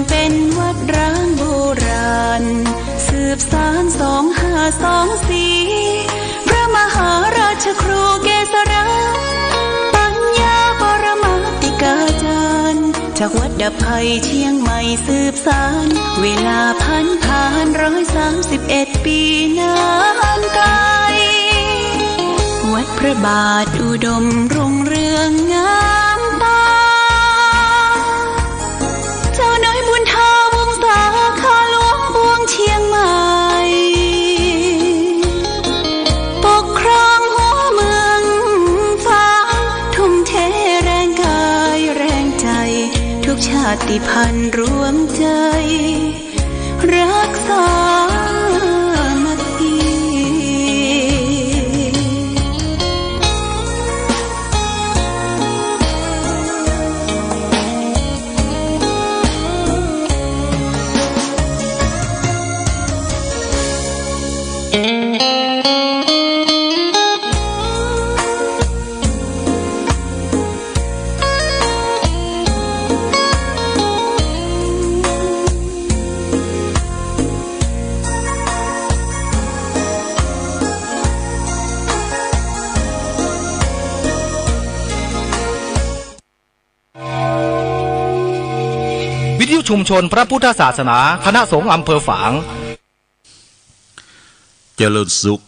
เป็นวัดร้างโบราณสืบสาน2524พระมหาราชครูเกษราปัญญาปรมาติกาจารย์จากวัดดับภัยเชียงใหม่สืบสานเวลาผ่าน131 ปีนานไกลวัดพระบาทอุดมรุ่งเรืองงามตาเจ้าน้อยบุญทาวงศาข้าหลวงปวงเชียงใหม่ปกครองหัวเมืองฟ้าทุ่มเทแรงกายแรงใจทุกชาติพันธุ์รวมใจรักษาชุมชนพระพุทธศาสนาคณะสงฆ์อำเภอฝางเจริญสุข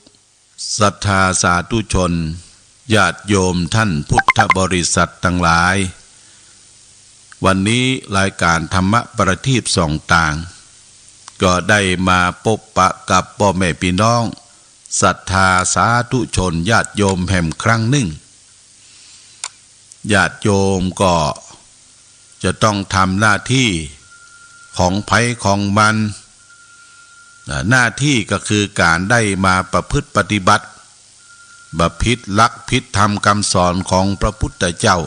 ศรัทธาสาธุชนญาติโยมท่านพุทธบริษัททั้งหลายวันนี้รายการธรรมประทีปส่องต่างก็ได้มาพบปะกับพ่อแม่พี่น้องศรัทธาสาธุชนญาติโยมแห่งครั้งหนึ่งญาติโยมก็จะต้องทำหน้าที่ของไผของมันหน้าที่ก็คือการได้มาประพฤติปฏิบัติบัพพิตรลักพิษธรรมคำสอนของพระพุทธเจ้า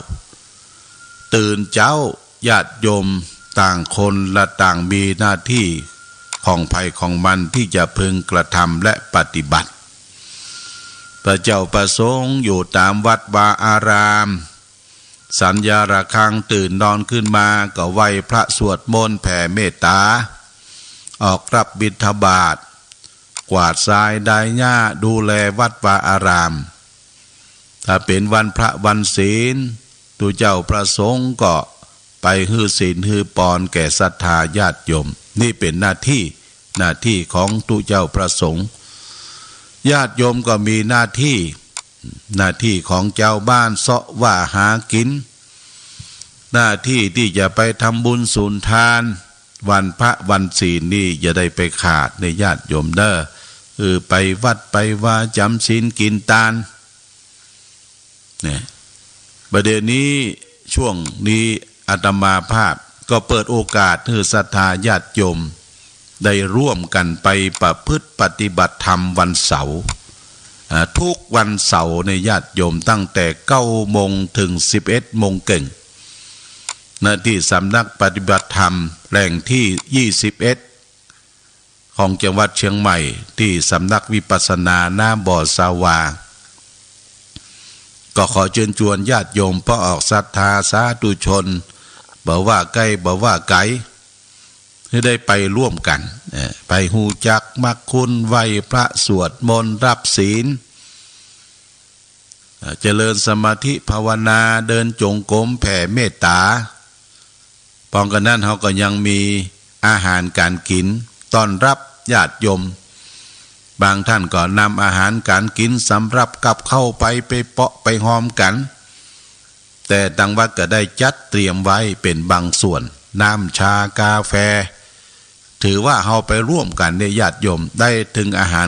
ตื่นเจ้าญาติโยมต่างคนละต่างมีหน้าที่ของไผของมันที่จะพึงกระทำและปฏิบัติพระเจ้าประสงค์อยู่ตามวัดวาอารามสัญญาระฆังตื่นนอนขึ้นมาก็ไหว้พระสวดมนต์แผ่เมตตาออกรับบิณฑบาตกวาดทรายได้หญ้าดูแลวัดวาอารามถ้าเป็นวันพระวันศีลตัวเจ้าประสงค์ก็ไปฮือศีลฮือปอนแก่ศรัทธาญาติโยมนี่เป็นหน้าที่ของตัวเจ้าประสงค์ญาติโยมก็มีหน้าที่ของเจ้าบ้านเสาะว่าหากินหน้าที่ที่จะไปทำบุญสูญทานวันพระวันศีลนี่อย่าได้ไปขาดในญาติโยมเด้อไปวัดไปว่าจำศีลกินทานเนี่ยประเดี๋ยวนี้ช่วงนี้อาตมาภาพก็เปิดโอกาสให้ศรัทธาญาติโยมได้ร่วมกันไปประพฤติปฏิบัติธรรมวันเสาร์ทุกวันเสาร์ในญาติโยมตั้งแต่9 โมงถึง11 โมงเก่งณที่สำนักปฏิบัติธรรมแหล่งที่21ของจังหวัดเชียงใหม่ที่สำนักวิปัสสนาหน้าบ่อสาวาก็ขอเชิญชวนญาติโยมพระออกศรัทธาสาธุชนบอกว่าใกล้บอกว่าไกลให้ได้ไปร่วมกันไปหูจักมักคุณไหว้พระสวดมนต์รับศีลเจริญสมาธิภาวนาเดินจงกรมแผ่เมตตาปองกันนั้นเขาก็ยังมีอาหารการกินต้อนรับญาติโยมบางท่านก็นำอาหารการกินสำหรับกับเข้าไปเปาะไปหอมกันแต่ดังวัดก็ได้จัดเตรียมไว้เป็นบางส่วนน้ำชากาแฟถือว่าเราไปร่วมกันในญาติโยมได้ถึงอาหาร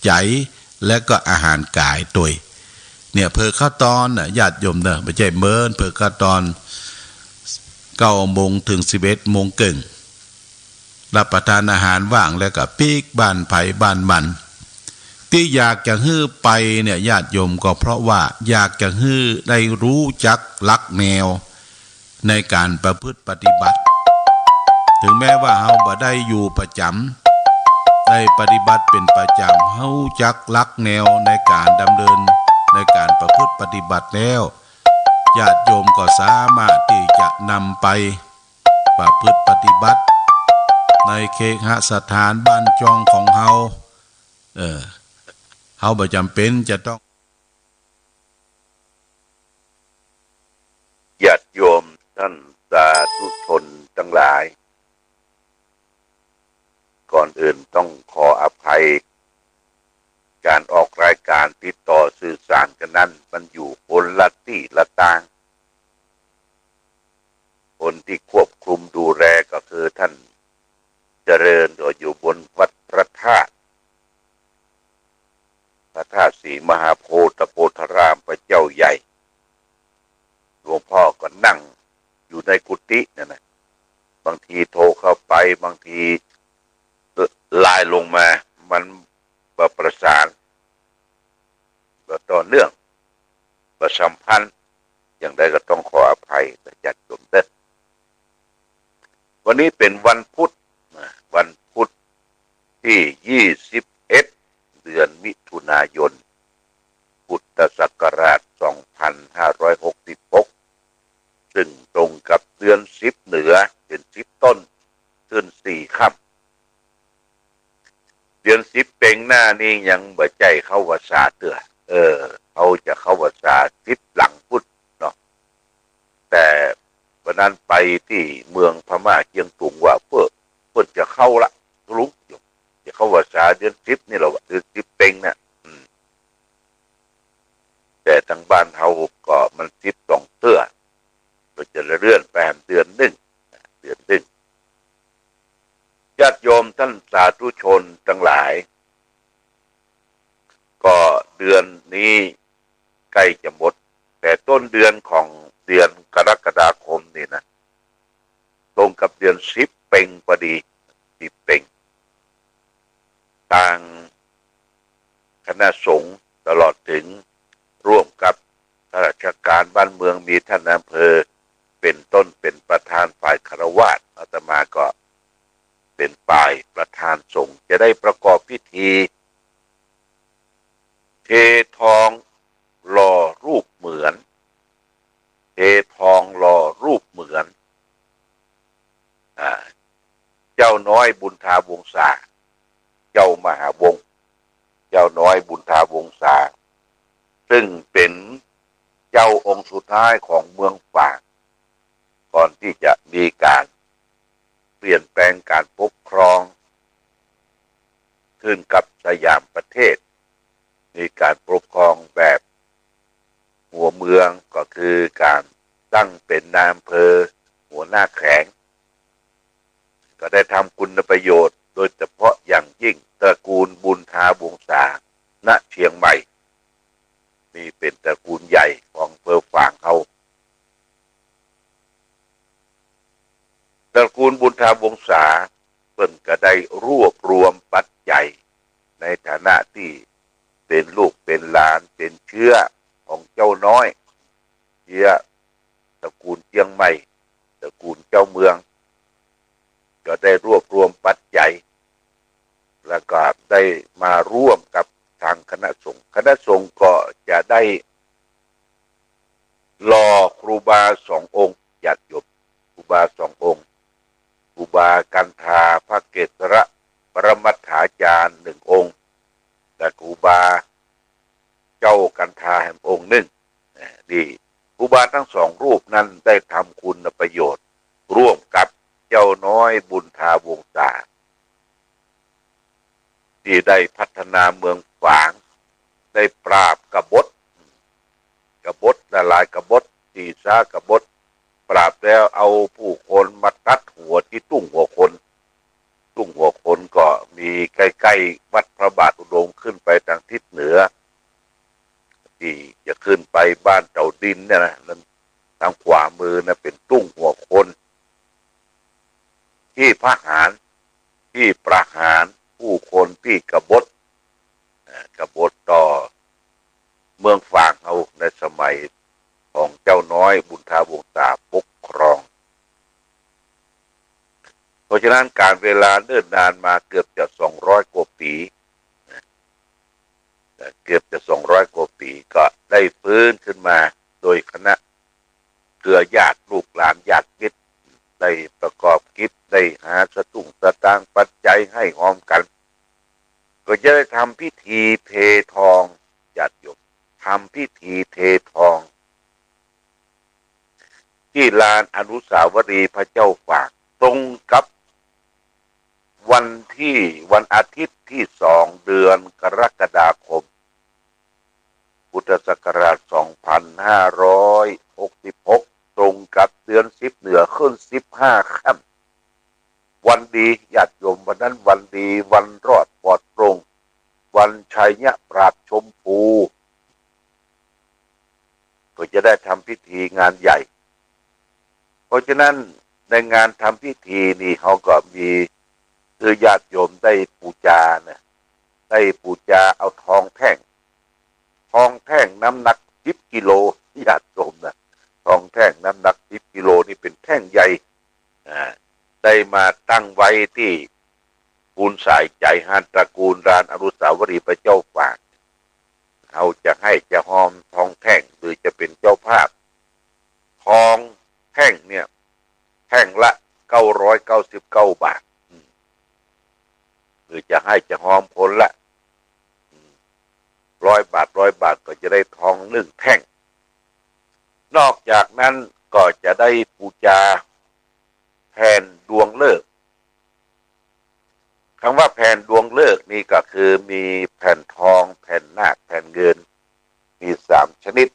ใจและก็อาหารกายตัวเนี่ยเพอข้าวตอนญาติโยมเนอะไม่ใช่เมินเพอข้าวตอน9 โมงถึง11 โมงเก่งรับประทานอาหารว่างแล้วก็ปีกบ้านไผ่บ้านมันที่อยากจะฮื้อไปเนี่ยญาติโยมก็เพราะว่าอยากจะฮื้อได้รู้จักหลักแนวในการประพฤติปฏิบัติถึงแม้ว่าเฮาบ่ได้อยู่ประจำได้ปฏิบัติเป็นประจำเฮาจักหลักแนวในการดำเนินในการประพฤติปฏิบัติแล้วญาติโยมก็สามารถที่จะนำไปประพฤติปฏิบัติ ในเคหสถานบ้านจองของเฮาเฮาบ่จำเป็นจะต้องญาติโยมท่านสาธุชนทั้งหลายก่อนอื่นต้องขออภัยการออกรายการติดต่อสื่อสารกันนั้นมันอยู่คนละที่ละทางคนที่ควบคุมดูแลก็คือท่านเจริญอยู่บนวัดพระธาตุศรีมหาโพธิโพธารามพระเจ้าใหญ่หลวงพ่อก็นั่งอยู่ในกุฏินั่นนะบางทีโทรเข้าไปบางทีไลน์ลงมามันประสานต่อเนื่องประสัมพันธ์อย่างใดก็ต้องขออภัยแต่จัดจมเด้อวันนี้เป็นวันพุธที่21เดือนมิถุนายนพุทธศักราช2566ซึ่งตรงกับเดือน10เหนือเป็น10ต้นขึ้น4ค่ำเดือน10เป็งหน้านี้ยังบ่ใจเข้าวสาเตือเขาจะเข้าวสา10หลังพุธเนาะแต่วันนั้นไปที่เมืองพม่าเชียงตุงว่าเพิ่นจะเข้าละลุกอยู่จะเข้าวสาเดือน10นี่เราเดือน10เป็งเนี่ยแต่ทางบ้านเฮาก็มัน12เตื้อก็จะเลื่อนไปเดือน1ญาติโยมท่านสาธุชนทั้งหลายก็เดือนนี้ใกล้จะหมดแต่ต้นเดือนของเดือนกรกฎาคมนี่นะตรงกับเดือน10เป็งพอดี10เป็งทางคณะสงฆ์ตลอดถึงร่วมกับข้าราชการบ้านเมืองมีท่านอำเภอเป็นต้นเป็นประธานฝ่ายคฤหัสถ์อาตมาก็เป็นฝ่ายประธานสงฆ์จะได้ประกอบพิธีเททองหล่อรูปเหมือนเจ้าน้อยบุญทาวงศาเจ้ามหาวงศ์เจ้าน้อยบุญทาวงศาซึ่งเป็นเจ้าองค์สุดท้ายของเมืองฝางก่อนที่จะมีการเปลี่ยนแปลงการปกครองขึ้นกับสยามประเทศมีการปกครองแบบหัวเมืองก็คือการตั้งเป็นนายอำเภอหัวหน้าแขวงก็ได้ทำคุณประโยชน์โดยเฉพาะอย่างยิ่งตระกูลบุญทาวงศาณเชียงใหม่นี่เป็นตระกูลใหญ่ของอำเภอฝางเขาตระกูลบุญทาวงศาเพิ่นก็ได้รวบรวมปัจจัยในฐานะที่เป็นลูกเป็นหลานเป็นเชื้อของเจ้าน้อยเชื้อตระกูลเชียงใหม่ตระกูลเจ้าเมืองก็ได้รวบรวมปัจจัยแล้วก็ได้มาร่วมกับทางคณะสงฆ์ก็จะได้รอครูบา2 องค์ญาติโยมครูบา2 องค์ครูบากันธาพระเกศระปรมัตถาจารย์1 องค์และครูบาเจ้ากันธาแห่งองค์1ดีครูบาทั้ง2 รูปนั้นได้ทำคุณประโยชน์ร่วมกับเจ้าน้อยบุญทาวงศาที่ได้พัฒนาเมืองฝางได้ปราบกบฏละลายกบฏตีซากบฏปราบแล้วเอาผู้คนมาตัดหัวที่ตุ้งหัวคนก็มีใกล้ๆวัดพระบาทอุดมขึ้นไปทางทิศเหนือที่จะขึ้นไปบ้านเต่าดินเนี่ยนะทางขวามือนะเป็นตุ้งหัวคนที่ประหารผู้คนที่กบฏต่อเมืองฝางเอาในสมัยของเจ้าน้อยบุญทาวงศาปกครองเพราะฉะนั้นการเวลาเนิ่นนานมาเกือบจะ200 กว่าปีก็ได้ฟื้นขึ้นมาโดยคณะเครือญาติลูกหลานญาติมิตรได้ประกอบกิจได้หาสตุ้งสตาง ให้หอมกันก็จะได้ทำพิธีเททองญาติโยมทำพิธีเททองที่ลานอนุสาวรีย์พระเจ้าฝากตรงกับวันอาทิตย์ที่2 เดือนกรกฎาคมพุทธศักราช2566ตรงกับเดือน10เหนือขึ้น15ค่ำวันดีญาติโยมวันนั้นวันดีวันรอดปลอดโปร่งวันชัยปราบชมพูก็จะได้ทำพิธีงานใหญ่เพราะฉะนั้นในงานทำพิธีนี่เขาก็มีคือญาติโยมได้ปูจานะได้ปูจาเอาทองแท่งน้ำหนัก10 กิโลญาติโยมนะทองแท่งน้ำหนัก10 กิโลนี่เป็นแท่งใหญ่ได้มาตั้งไว้ที่ปูนสายใจฮันตระกูลรานอนุสาวรีย์พระเจ้าฝากเขาจะให้จะหอมทองแท่งหรือจะเป็นเจ้าภาพทองแท่งเนี่ยแท่งละ999 บาทหรือจะให้จะหอมคนละ100 บาทก็จะได้ทอง1 แท่งนอกจากนั้นก็จะได้บูชาแผ่นดวงฤกษ์คำว่าแผ่นดวงฤกษ์นี่ก็คือมีแผ่นทองแผ่นนาคแผ่นเงินมี3 ชนิด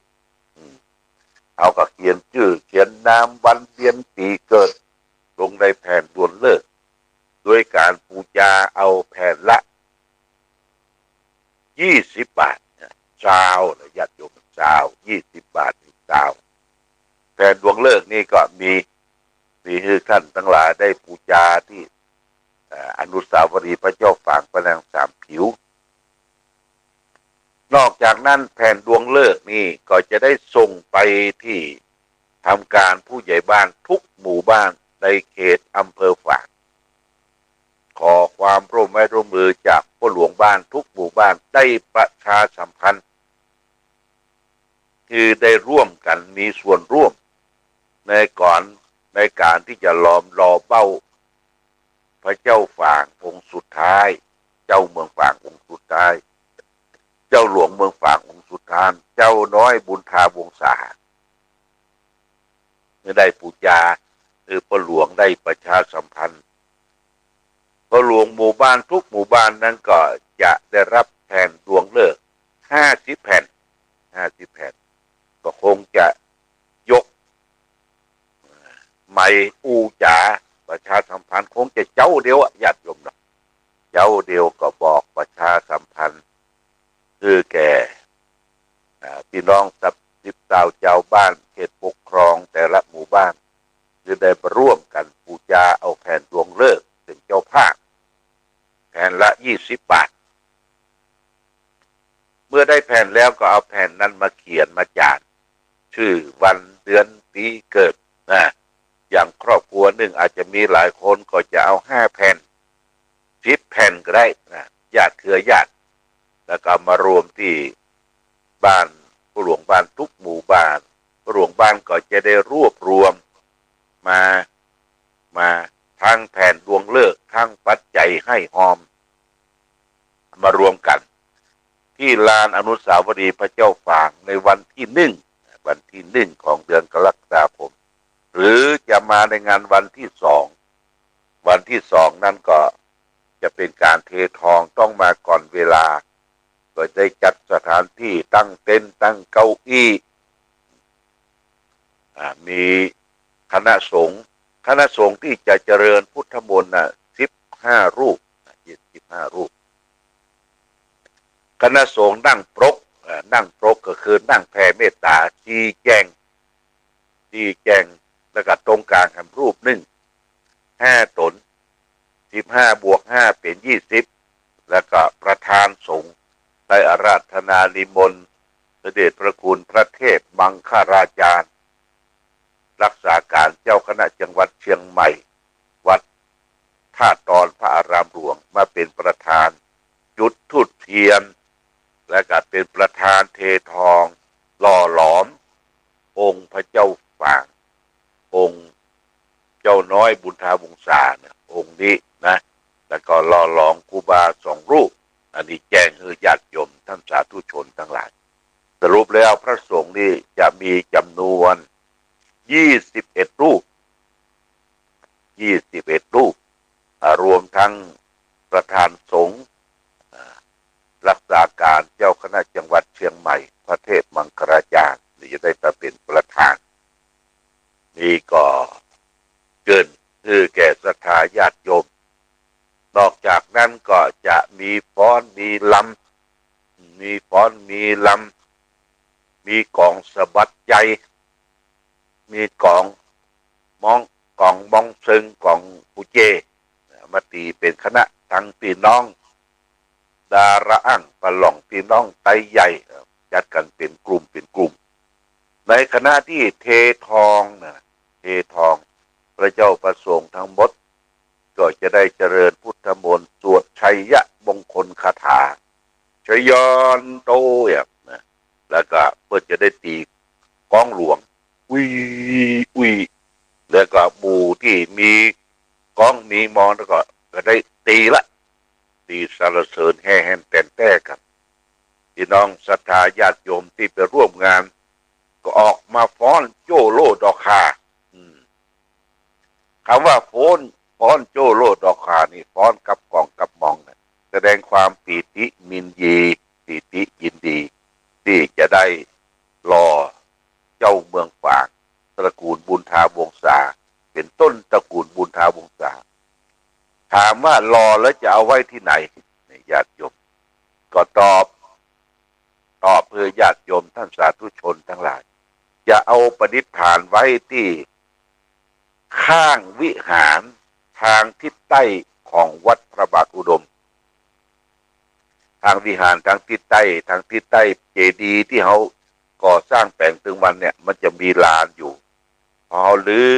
เอาก็เขียนชื่อเขียนนามวันเดือนปีเกิดลงในแผ่นดวงฤกษ์โดยการบูชาเอาแผ่นละ20 บาทชาวญาติโยมชาว20 บาทชาวแผ่นดวงฤกษ์นี่ก็มีให้ท่านทั้งหลายได้บูชาที่อนุสาวรีย์พระเจ้าฝางพระนาง3 ผิวนอกจากนั้นแผ่นดวงฤกษ์นี่ก็จะได้ส่งไปที่ทำการผู้ใหญ่บ้านทุกหมู่บ้านในเขตอำเภอฝางขอความร่วมมือจากผู้หลวงบ้านทุกหมู่บ้านได้ประชาสัมพันธ์คือได้ร่วมกันมีส่วนร่วมในการที่จะล้อมรอเป้าพระเจ้าฝางองค์สุดท้ายเจ้าเมืองฝางองค์สุดท้ายเจ้าหลวงเมืองฝางองค์สุดท้ายเจ้าน้อยบุญทาวงศาเมื่อได้ปูจาคือพ่อหลวงได้ประชาสัมพันธ์พ่อหลวงหมู่บ้านทุกหมู่บ้านนั้นก็จะได้รับแผ่นดวงฤกษ์50 แผ่นก็คงจะยกไม้อูจ๋าประชาสัมพันธ์คงจะเจ้าเดียวญาติโยมเนาะเจ้าเดียวก็บอกประชาสัมพันธ์คือแก่พี่น้อง10 เจ้าบ้านเขตปกครองแต่ละหมู่บ้านจะได้ร่วมกันบูชาเอาแผ่นดวงฤกษ์เป็นเจ้าภาพแผ่นละ20 บาทเมื่อได้แผ่นแล้วก็เอาแผ่นนั้นมาเขียนมาจารึกชื่อวันเดือนปีเกิดอย่างครอบครัวหนึ่งอาจจะมีหลายคนก็จะเอา5 แผ่น10 แผ่นก็ได้ญาติเครือญาติแล้วก็มารวมที่บ้านผู้หลวงบ้านทุกหมู่บ้านผู้หลวงบ้านก็จะได้รวบรวมมาทั้งแผ่นดวงฤกษ์ทั้งปัจจัยให้หอมมารวมกันที่ลานอนุสาวรีย์พระเจ้าฝางในวันที่ 1ของเดือนกรกฎาคมหรือจะมาในงานวันที่ 2นั้นก็จะเป็นการเททองต้องมาก่อนเวลาโดยได้จัดสถานที่ตั้งเต็นท์ตั้งเก้าอี้มีคณะสงฆ์ที่จะเจริญพุทธมนต์15 รูปคณะสงฆ์นั่งปรกก็คือนั่งแผ่เมตตาชี้แจงแล้วก็ตรงกลางรูปหนึ่ง5 ตน15 บวก 5เป็น20แล้วก็ประธานสงฆ์ได้อาราธนานิมนต์เสด็จพระคุณพระเทพมังคราจารย์รักษาการเจ้าคณะจังหวัดเชียงใหม่วัดท่าตอนพระอารามหลวงมาเป็นประธานจุดธูปเทียนและก็เป็นประธานเททองหล่อหลอมองค์พระเจ้าฝางองค์เจ้าน้อยบุญทาวงศาองค์นี้นะแล้วก็ หล่อหลอมครูบา2 รูปอันนี้แจ้งให้ญาติโยมท่านสาธุชนทั้งหลายสรุปแล้วพระสงฆ์นี่จะมีจำนวน21 รูปรวมทั้งประธานสงฆ์รักษาการเจ้าคณะจังหวัดเชียงใหม่พระเทพมังคลาจารย์ที่จะได้มาเป็นประธานนี่ก็เกินคือแก่ศรัทธาญาติโยมนอกจากนั้นก็จะมีฟ้อนมีลำมีกองสะบัดใจมีกองมองซึงกองปูเจมาตีเป็นคณะทั้งพี่น้องดาราอั่งปะหล่องพี่น้องไตใหญ่จัดกันเป็นกลุ่มในคณะที่เททองพระเจ้าประสงค์ทั้งหมดก็จะได้เจริญพุทธมนต์สวดชัยยะมงคลคาถาชยอนโตนะแล้วก็เพื่อจะได้ตีก้องหลวงวิแล้วก็หมู่ที่มีก้องมีมอนแล้วก็ได้ตีสรรเสริญแห่แห่นแต่กันพี่น้องศรัทธาญาติโยมที่ไปร่วมงานก็ออกมาฟ้อนโจโลดอกคาคำว่าฟ้อนโจโลดอกคานี่ฟ้อนกับกองกับมองนะแสดงความปีติยินดีที่จะได้รอเจ้าเมืองฝางตระกูลบุญทาวงศาเป็นต้นตระกูลบุญทาวงศาถามว่ารอแล้วจะเอาไว้ที่ไหนญาติโยมก็ตอบเพื่อญาติโยมท่านสาธุชนทั้งหลายจะเอาประดิษฐานไว้ที่ข้างวิหารทางทิศใต้ของวัดพระบาทอุดมทางวิหารทางทิศใต้เจดีย์ที่เขาก่อสร้างแปลงตึงวันเนี่ยมันจะมีลานอยู่พอหรือ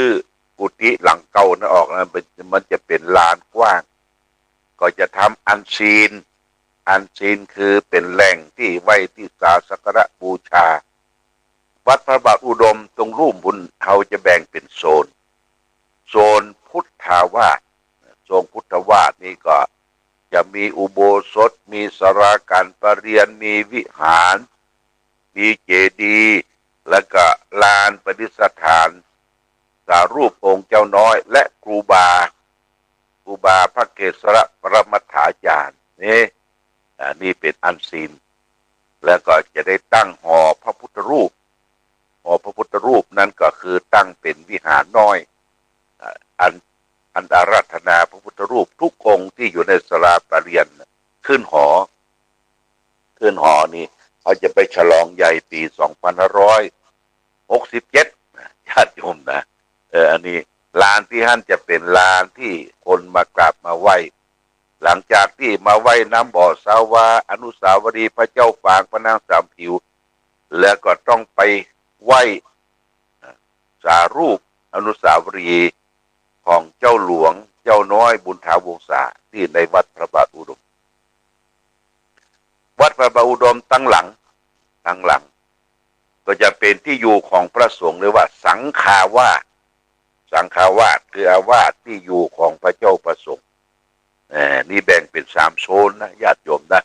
กุฏิหลังเก่านั้นออกนะมันจะเป็นลานกว้างก็จะทำอันซีนคือเป็นแหล่งที่ไว้ที่ศาสักการะบูชาวัดพระบาทอุดมตรงรูปบุญเขาจะแบ่งเป็นโซนพุทธาวาสนี่ก็จะมีอุโบสถมีศาลาการประเรียนมีวิหารมีเจดีย์และก็ลานประดิษฐานสารูปองค์เจ้าน้อยและครูบาพระเกศรปรมัตถาจารย์นี่เป็นอันซีนแล้วก็จะได้ตั้งหอพระพุทธรูปนั้นก็คือตั้งเป็นวิหารน้อยอันอาราธนาพระพุทธรูปทุกองค์ที่อยู่ในศาลาประเรียนขึ้นหอนี่เขาจะไปฉลองใหญ่ปี2567ญาติโยมนะอันนี้ลานที่ท่านจะเป็นลานที่คนมากราบมาไหว้หลังจากที่มาไหว้น้ำบ่อสาวาอนุสาวรีย์พระเจ้าฝางพระนางสามผิวแล้วก็ต้องไปไหว้สารูปอนุสาวรีย์ของเจ้าหลวงเจ้าน้อยบุญทาวงศาที่ในวัดพระบาทอุดมตั้งหลังก็จะเป็นที่อยู่ของพระสงฆ์หรือว่าสังฆาวาสคืออาวาสที่อยู่ของพระเจ้าประสงค์นี่แบ่งเป็น3 โซนนะญาติโยมนะ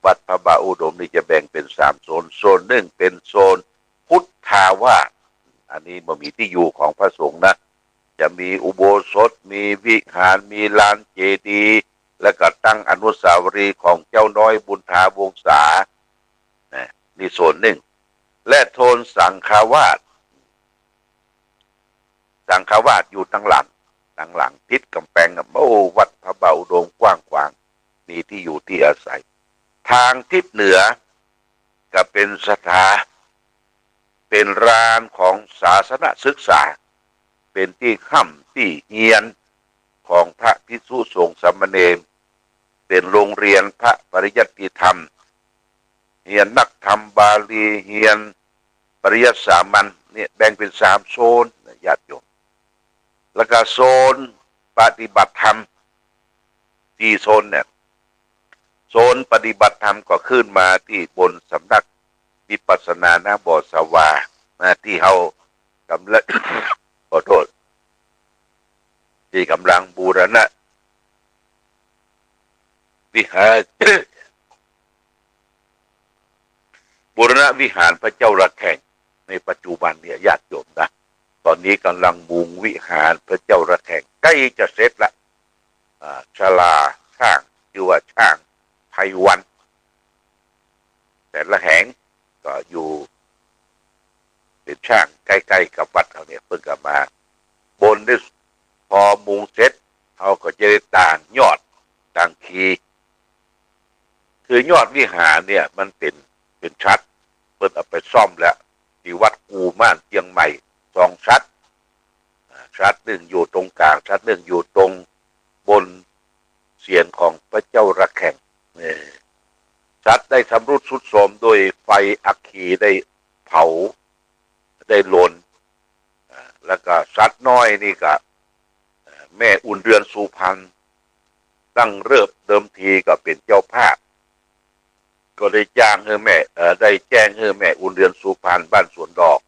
วัดพระบาทอุดมนี่จะแบ่งเป็น3 โซนหนึ่งเป็นโซนพุทธาวาสอันนี้บ่มีที่อยู่ของพระสงฆ์นะจะมีอุโบสถมีวิหารมีลานเจดีย์และก็ตั้งอนุสาวรีย์ของเจ้าน้อยบุญทาวงศานี่โซนหนึ่งและโซนสังฆาวาสอยู่ตั้งหลังทิศกำแพงวัดพระบาทอุดมกว้างขวางมีที่อยู่ที่อาศัยทางทิศเหนือก็เป็นสถาเป็นลานของศาสนศึกษาเป็นที่ค่ำที่เฮียนของพระภิกษุสงฆ์สามเณรเป็นโรงเรียนพระปริยัติธรรมเฮียนนักธรรมบาลีเฮียนปริยัติสามัญเนี่ยแบ่งเป็น3 โซนญาติโยมแล้วก็โซนปฏิบัติธรรมที่โซนเนี่ยโซนปฏิบัติธรรมก็ขึ้นมาที่บนสำนักวิปัสสนาหน้าบ่อสวาที่เขากำลัง ขอโทษที่กำลังบูรณะ วิหาร บูรณะวิหารพระเจ้าระแข่งในปัจจุบันเนี่ยญาติโยมนะตอนนี้กำลังมุงวิหารพระเจ้าระแข่งใกล้จะเสร็จละศาลาช่างชื่อว่าช่างไพวันแต่ละแห่งก็อยู่เป็นช่างใกล้ๆกับวัดเขาเนี่ยเพิ่งกลับมาบนได้พอมุงเสร็จเขาก็จะได้ต่างยอดต่างคีคือยอดวิหารเนี่ยมันเป็นชัดเพิ่นเอาไปซ่อมแล้วที่วัดกูม่านเชียงใหม่2 ชัดชัดหนึ่งอยู่ตรงกลางชัดหนึ่งอยู่ตรงบนเสียนของพระเจ้าระแข่งชัดได้ชำรุดทรุดโทรมโดยไฟอัคคีได้เผาได้ลนแล้วก็ชัดน้อยนี่ก็แม่อุ่นเรือนสุพรรณตั้งเริ่มเดิมทีก็เป็นเจ้าภาพก็ได้จ้างให้แม่ได้แจ้งให้แม่อุ่นเรือนสุพรรณบ้านสวนดอก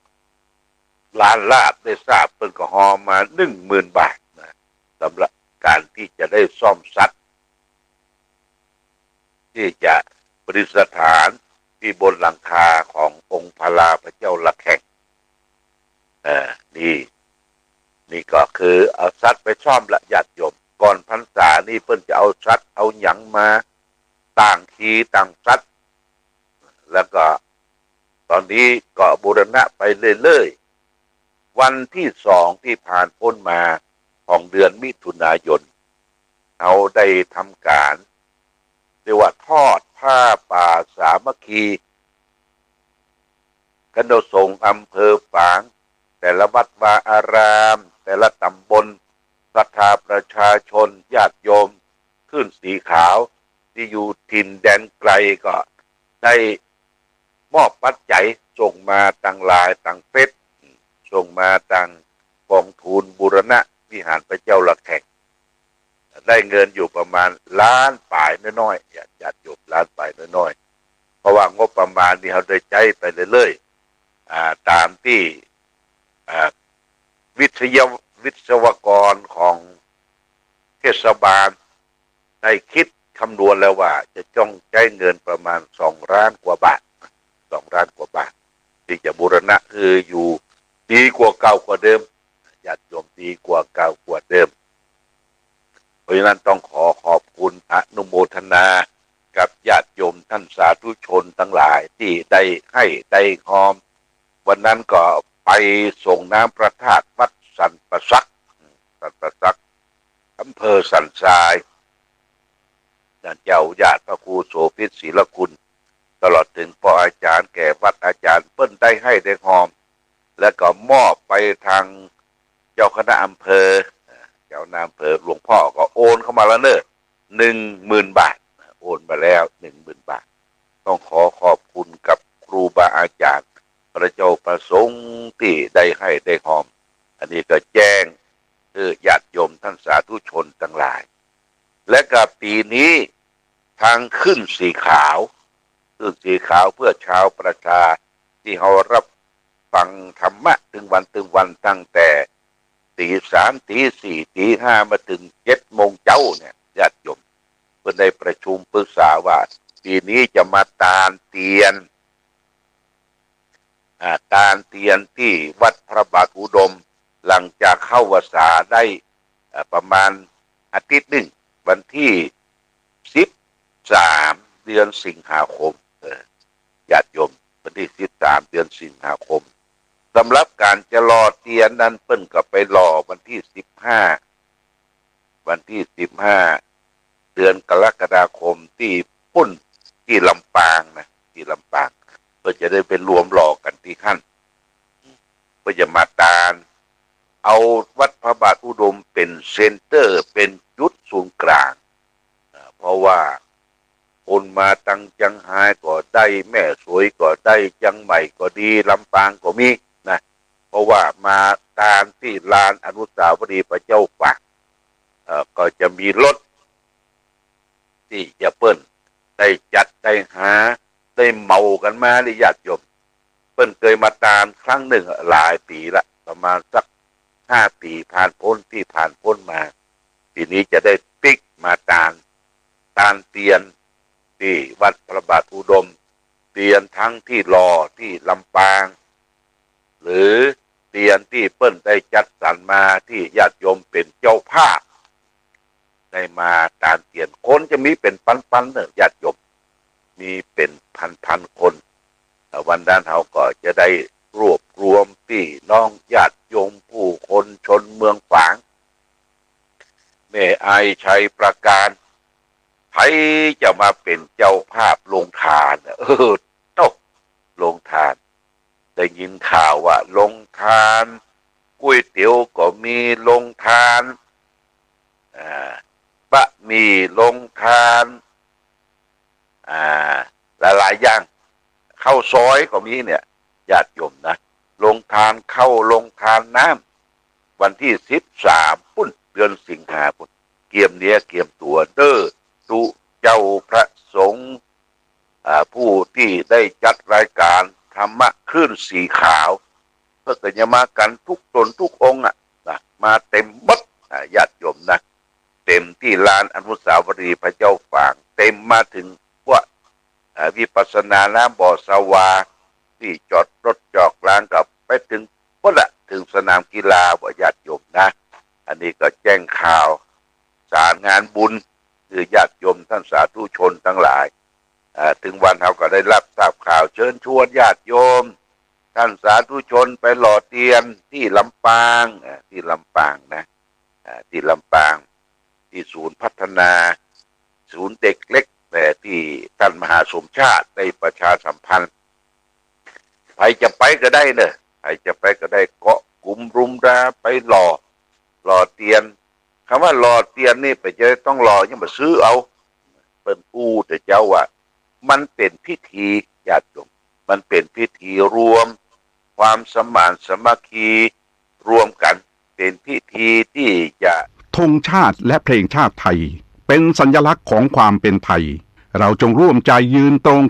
ล้านลาดได้ทราบเพิ่นก็หอมา 10,000 บาทนะสำหรับการที่จะได้ซ่อมซัดที่จะประดิษฐานที่บนหลังคาขององค์พระลาพระเจ้าระแข่งนี่ก็คือเอาซัดไปซ่อมละญาติโยมก่อนพรรษานี่เพิ่นจะเอาซัดเอาหยังมาต่างคีต่างซัดแล้วก็ตอนนี้ก็บูรณะไปเรื่อยๆวันที่2ที่ผ่านพ้นมาของเดือนมิถุนายนเขาได้ทำการเรียกว่าทอดผ้าป่าสามัคคีคณะสงฆ์อำเภอฝางแต่ละวัดวาอารามแต่ละตำบลศรัทธาประชาชนญาติโยมขึ้นสีขาวที่อยู่ถิ่นแดนไกลก็ได้มอบปัจจัยส่งมาต่างลายต่างเฟซส่งมาต่างกองทุนบูรณะวิหารพระเจ้าระแข่งได้เงินอยู่ประมาณล้านปลายน้อยๆญาติโยมล้านปลายน้อยๆเพราะว่างบประมาณนี้เขาได้ใช้ไปเรื่อยๆตามที่วิศวกรของเทศบาลได้คิดคำนวณแล้วว่าจะต้องใช้เงินประมาณ2 ล้านกว่าบาท2 ล้านกว่าบาทที่จะบูรณะคืออยู่ดีกว่าเก่ากว่าเดิมญาติโยมดีกว่าเก่ากว่าเดิมเพราะฉะนั้นต้องขอบคุณอนุโมทนากับญาติโยมท่านสาธุชนทั้งหลายที่ได้ให้ได้หอมวันนั้นก็ไปส่งน้ำพระธาตุวัดสันประซักอำเภอสันทรายท่านเจ้าญาติพระครูโสภิตศรีละคุณตลอดถึงพ่ออาจารย์แก่วัดอาจารย์เปิ้นได้ให้ได้หอมและก็มอบไปทางเจ้าคณะอำเภอเจ้าอำเภอหลวงพ่อก็โอนเข้ามาแล้วเนอะ10,000 บาทโอนมาแล้ว10,000 บาทต้องขอบคุณกับครูบาอาจารย์พระเจ้าประสงค์ที่ได้ให้ได้หอมอันนี้ก็แจ้งญาติโยมท่านสาธุชนทั้งหลายและกับปีนี้ทางขึ้นสีขาวเพื่อชาวประชาที่เขารับฟังธรรมะถึงวันตั้งแต่ตี 3 ตี 4 ตี 5มาถึง7 โมงเช้าเนี่ยญาติโยมเพื่อได้ประชุมปรึกษาว่าปีนี้จะมาตานเตียนที่วัดพระบาทอุดมหลังจากเข้าวสาได้ประมาณอาทิตย์หนึ่งวันที่13 เดือนสิงหาคมญาติโยมวันที่13 เดือนสิงหาคมสำหรับการจะรอเตียนนั้นเปิ้นก็ไปรอวันที่15 เดือนกรกฎาคมที่พุ่นที่ลำปางนะที่ลำปางเพื่อจะได้ไปรวมรอกันที่ขั้นเพื่อจะมาตานเอาวัดพระบาทอุดมเป็นเซ็นเตอร์เป็นจุดศูนย์กลางเพราะว่าคนมาตั้งจังไห้ก็ได้แม่สวยก็ได้จังใหม่ก็ดีลำปางก็มีนะเพราะว่ามาตามที่ลานอนุสาวรีย์พระเจ้าฝากก็จะมีรถที่จะเปิ้นได้จัดได้หาได้เมากันมาหรือญาติโยมเปิ้นเคยมาตามครั้งหนึ่งหลายปีละประมาณสัก5 ปีผ่านพ้นมาปีนี้จะได้ปิกมาตาม ตาลเตียนที่วัดพระบาทอุดมเตียนทั้งที่รอที่ลำปาง หรือเตียนที่เปิ้นได้จัดสรรมาที่ญาติโยมเป็นเจ้าภาพได้มาตาลเตียนคนจะมีเป็นพันๆเนี่ยญาติโยมมีเป็นพันคนวันนั้นเราก็จะได้รวบรวมพี่น้องญาติโยมผู้คนชนเมืองฝางแม่อายชัยประการใครจะมาเป็นเจ้าภาพลงทานโตลงทานได้ยินข่าวว่าลงทานก๋วยเตี๋ยวก็มีลงทานบะหมี่ลงทานหลายๆอย่างข้าวซอยก็มีเนี่ยญาติโยมนะลงทานเข้าลงทานน้ำวันที่13ปุ่นเดือนสิงหาคมเกียมเนี้ยเกียมตัวเด้อตุเจ้าพระสงฆ์ผู้ที่ได้จัดรายการธรรมะคลื่นสีขาวเพื่อกันจะมากันทุกตนทุกองค์นะมาเต็มบัดญาติโยมนะเต็มที่ลานอนุสาวรีย์พระเจ้าฝางเต็มมาถึงว่าวิปัสสนาน้ำบ่อสวาที่จอดรถจอกลางกับไปถึงพุ่นละถึงสนามกีฬาว่าญาติโยมนะอันนี้ก็แจ้งข่าวสารงานบุญคือญาติโยมท่านสาธุชนทั้งหลายถึงวันเขาก็ได้รับทราบข่าวเชิญชวนญาติโยมท่านสาธุชนไปหล่อเทียนที่ลำปางที่ลำปางนะที่ลำปางที่ศูนย์พัฒนาศูนย์เด็กเล็กแต่ที่ท่านมหาสมชาติได้ประชาสัมพันธ์ใครจะไปก็ได้เนอะใครจะไปก็ได้เกาะกลุ่มรุมราไปหล่อเทียนคำว่าหล่อเทียนนี่ไปจะต้องหล่อยังมาซื้อเอาเป็นอู้แต่เจ้าว่ามันเป็นพิธีญาติโยมมันเป็นพิธีรวมความสมานสมัคคีรวมกันเป็นพิธีที่จะธงชาติและเพลงชาติไทยเป็นสัญลักษณ์ของความเป็นไทยเราจงร่วมใจยืนตรง